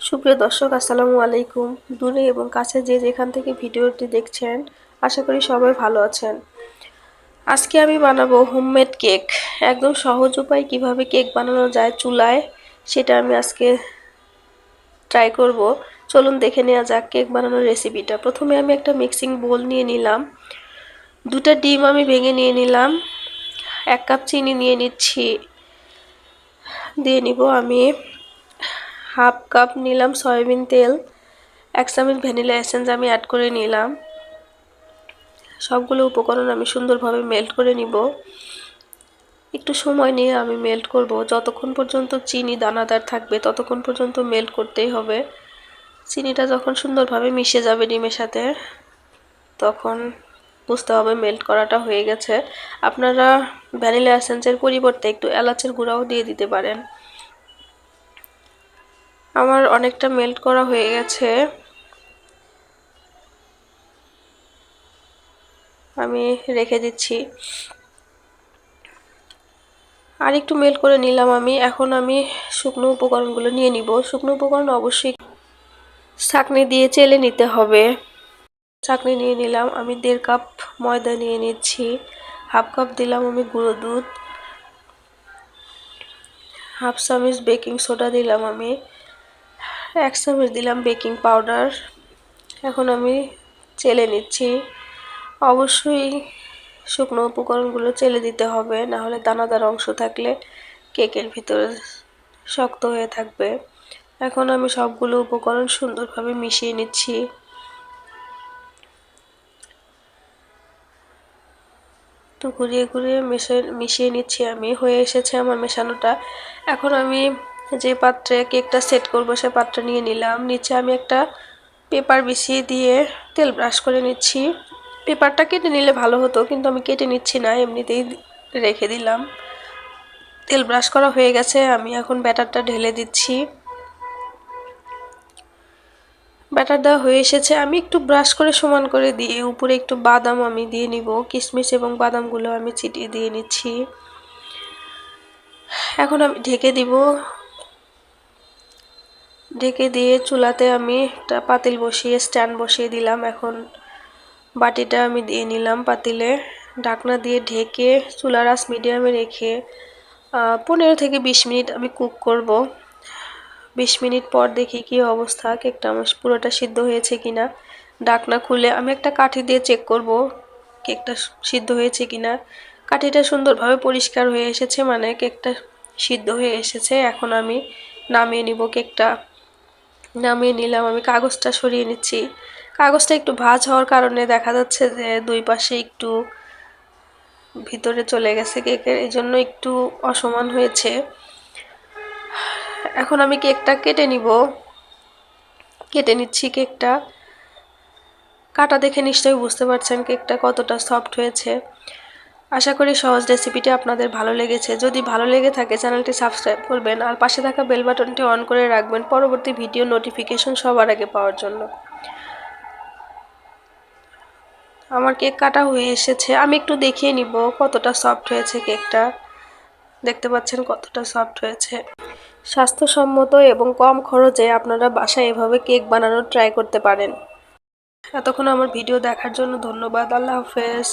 সুপ্রিয় দর্শক, আসসালামু আলাইকুম। দূরে এবং কাছে যে যেখান থেকে ভিডিওটি দেখছেন, আশা করি সবাই ভালো আছেন। আজকে আমি বানাবো হোমমেড কেক। একদম সহজ উপায় কিভাবে কেক বানানো যায় চুলায়, সেটা আমি আজকে ট্রাই করব। চলুন দেখে নেওয়া যাক কেক বানানোর রেসিপিটা। প্রথমে আমি একটা মিক্সিং বোল নিয়ে নিলাম, 2টা ডিম আমি ভেঙে নিয়ে নিলাম, 1 কাপ চিনি নিয়ে নিচ্ছি, দিয়ে নিব আমি 1/2 কাপ নিলাম সয়াবিন তেল, 1 চামচ ভ্যানিলা এসেন্স আমি অ্যাড করে নিলাম। সবগুলো উপকরণ আমি সুন্দরভাবে মেল্ট করে নিব। একটু সময় নিয়ে আমি মেল্ট করব, যতক্ষণ পর্যন্ত চিনি দানাদার থাকবে ততক্ষণ পর্যন্ত মেল্ট করতেই হবে। চিনিটা যখন সুন্দরভাবে মিশে যাবে ডিমের সাথে, তখন বুঝতে হবে মেল্ট করাটা হয়ে গেছে। আপনারা ভ্যানিলা এসেন্সের পরিবর্তে একটু এলাচের গুঁড়াও দিয়ে দিতে পারেন। আমার অনেকটা মেল্ট করা হয়ে গেছে, আমি রেখে দিচ্ছি। আর একটু মেল্ট করে নিলাম আমি। এখন আমি শুকনো উপকরণগুলো নিয়ে নিব। শুকনো উপকরণ অবশ্যই ছাঁকনি দিয়ে চেলে নিতে হবে। ছাঁকনি নিয়ে নিলাম আমি। 1.5 কাপ ময়দা নিয়ে নিচ্ছি, 1/2 কাপ দিলাম আমি গুঁড়ো দুধ, 1/2 চামচ বেকিং সোডা দিলাম আমি, 1 চামচ দিলাম বেকিং পাউডার। এখন আমি চেলে নিচ্ছি। অবশ্যই শুকনো উপকরণগুলো চেলে দিতে হবে, না হলে দানাদার অংশ থাকলে কেকের ভিতরে শক্ত হয়ে থাকবে। এখন আমি সবগুলো উপকরণ সুন্দরভাবে মিশিয়ে নিচ্ছি। তো ঘুরিয়ে ঘুরিয়ে মিশিয়ে নিচ্ছি আমি। হয়ে এসেছে আমার মেশানোটা। এখন আমি যে পাত্রে কেকটা সেট করব সে পাত্র নিয়ে নিলাম। নিচে আমি একটা পেপার বিছিয়ে দিয়ে তেল ব্রাশ করে নিচ্ছি। পেপারটা কেটে নিলে ভালো হতো, কিন্তু আমি কেটে নিচ্ছি না, এমনিতেই রেখে দিলাম। তেল ব্রাশ করা হয়ে গেছে, আমি এখন ব্যাটারটা ঢেলে দিচ্ছি। ব্যাটার দেওয়া হয়ে এসেছে, আমি একটু ব্রাশ করে সমান করে দিয়ে উপরে একটু বাদাম আমি দিয়ে নিব। কিশমিশ এবং বাদামগুলো আমি ছিটিয়ে দিয়ে নিচ্ছি। এখন আমি ঢেকে দিব। ঢেকে দিয়ে চুলাতে আমি একটা পাতিল বসিয়ে স্ট্যান্ড বসিয়ে দিলাম। এখন বাটিটা আমি দিয়ে নিলাম পাতিলে, ঢাকনা দিয়ে ঢেকে চুলার আঁচ মিডিয়ামে রেখে 15 থেকে 20 মিনিট আমি কুক করব। 20 মিনিট পর দেখি কি অবস্থা, কেকটা আমার পুরোটা সিদ্ধ হয়েছে কিনা। ঢাকনা খুলে আমি একটা কাঠি দিয়ে চেক করব কেকটা সিদ্ধ হয়েছে কিনা। কাঠিটা সুন্দরভাবে পরিষ্কার হয়ে এসেছে, মানে কেকটা সিদ্ধ হয়ে এসেছে। এখন আমি নামিয়ে নিব কেকটা। নামিয়ে নিলাম আমি, কাগজটা সরিয়ে নিচ্ছি। কাগজটা একটু ভাঁজ হওয়ার কারণে দেখা যাচ্ছে যে দুই পাশে একটু ভিতরে চলে গেছে কেকের, এই জন্য একটু অসমান হয়েছে। এখন আমি কেকটা কেটে নিব। কেটে নিচ্ছি কেকটা। কাটা দেখে নিশ্চয়ই বুঝতে পারছেন কেকটা কতটা সফট হয়েছে। আশা করি সহজ রেসিপিটি আপনাদের ভালো লেগেছে। যদি ভালো লেগে থাকে চ্যানেলটি সাবস্ক্রাইব করবেন আর পাশে থাকা বেল বাটনটি অন করে রাখবেন পরবর্তী ভিডিও নোটিফিকেশন সবার আগে পাওয়ার জন্য। আমার কেক কাটা হয়ে এসেছে, আমি একটু দেখিয়ে নিব কতটা সফট হয়েছে কেকটা। দেখতে পাচ্ছেন কতটা সফট হয়েছে। স্বাস্থ্যসম্মত এবং কম খরচে আপনারা বাসায় এভাবে কেক বানানোর ট্রাই করতে পারেন। এতক্ষণ আমার ভিডিও দেখার জন্য ধন্যবাদ। আল্লাহ হাফেজ।